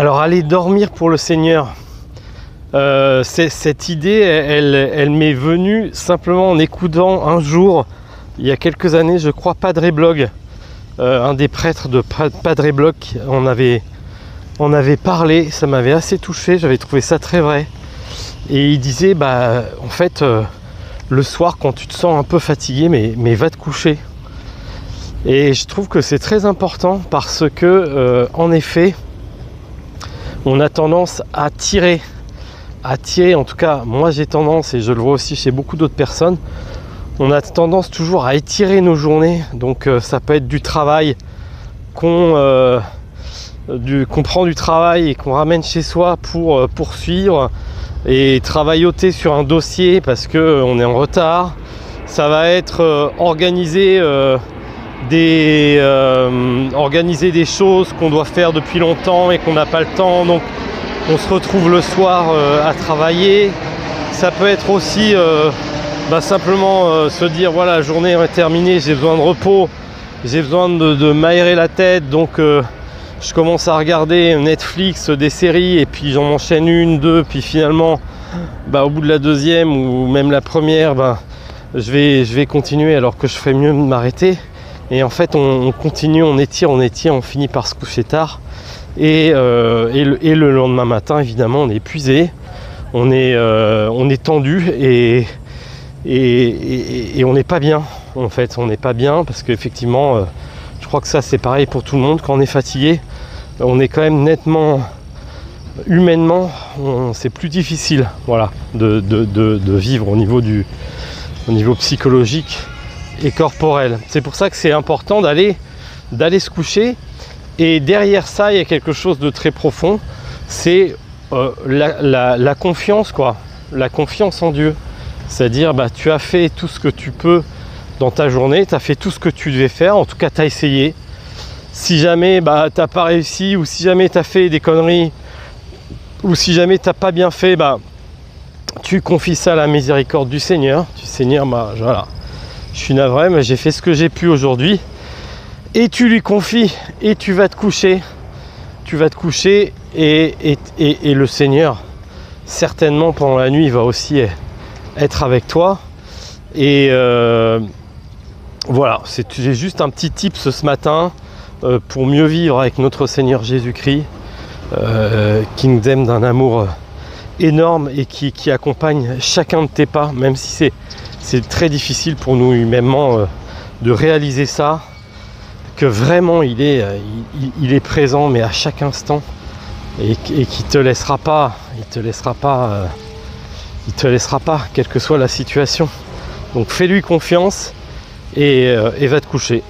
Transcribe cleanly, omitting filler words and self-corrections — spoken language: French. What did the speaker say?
Alors aller dormir pour le Seigneur, cette idée, elle m'est venue simplement en écoutant un jour, il y a quelques années, je crois, Padre Blog, un des prêtres de Padre Blog, on avait parlé, ça m'avait assez touché, j'avais trouvé ça très vrai. Et il disait, en fait, le soir, quand tu te sens un peu fatigué, mais va te coucher. Et je trouve que c'est très important parce que, en effet, on a tendance à tirer, en tout cas, moi j'ai tendance, et je le vois aussi chez beaucoup d'autres personnes, on a tendance toujours à étirer nos journées. Donc ça peut être du travail qu'on prend du travail et qu'on ramène chez soi pour poursuivre et travailloter sur un dossier parce qu'on est en retard. Ça va être organiser des choses qu'on doit faire depuis longtemps et qu'on n'a pas le temps, donc on se retrouve le soir à travailler. Ça peut être aussi simplement se dire voilà, la journée est terminée, j'ai besoin de repos, j'ai besoin de m'aérer la tête, donc je commence à regarder Netflix, des séries, et puis j'en enchaîne une, deux, puis finalement au bout de la deuxième ou même la première, je vais continuer alors que je ferais mieux de m'arrêter. Et en fait on continue, on étire, on finit par se coucher tard. Et le lendemain matin, évidemment, on est épuisé, on est tendu et on n'est pas bien. En fait, on n'est pas bien parce qu'effectivement, je crois que ça c'est pareil pour tout le monde. Quand on est fatigué, on est quand même nettement, humainement, c'est plus difficile, voilà, de vivre au niveau psychologique et corporel. C'est pour ça que c'est important d'aller se coucher. Et derrière ça, il y a quelque chose de très profond, c'est la confiance, quoi. La confiance en Dieu. C'est-à-dire, tu as fait tout ce que tu peux dans ta journée, tu as fait tout ce que tu devais faire, en tout cas tu as essayé. Si jamais tu n'as pas réussi, ou si jamais tu as fait des conneries, ou si jamais tu n'as pas bien fait, tu confies ça à la miséricorde du Seigneur. Du Seigneur, voilà, je suis navré, mais j'ai fait ce que j'ai pu aujourd'hui. Et tu lui confies, et tu vas te coucher. Tu vas te coucher, et le Seigneur, certainement pendant la nuit, il va aussi être avec toi. Et voilà, j'ai juste un petit tips ce matin pour mieux vivre avec notre Seigneur Jésus-Christ, qui nous aime d'un amour énorme et qui accompagne chacun de tes pas, même si c'est très difficile pour nous humainement de réaliser ça. Que vraiment il est présent, mais à chaque instant, et qu'il te laissera pas, quelle que soit la situation. Donc fais-lui confiance et va te coucher.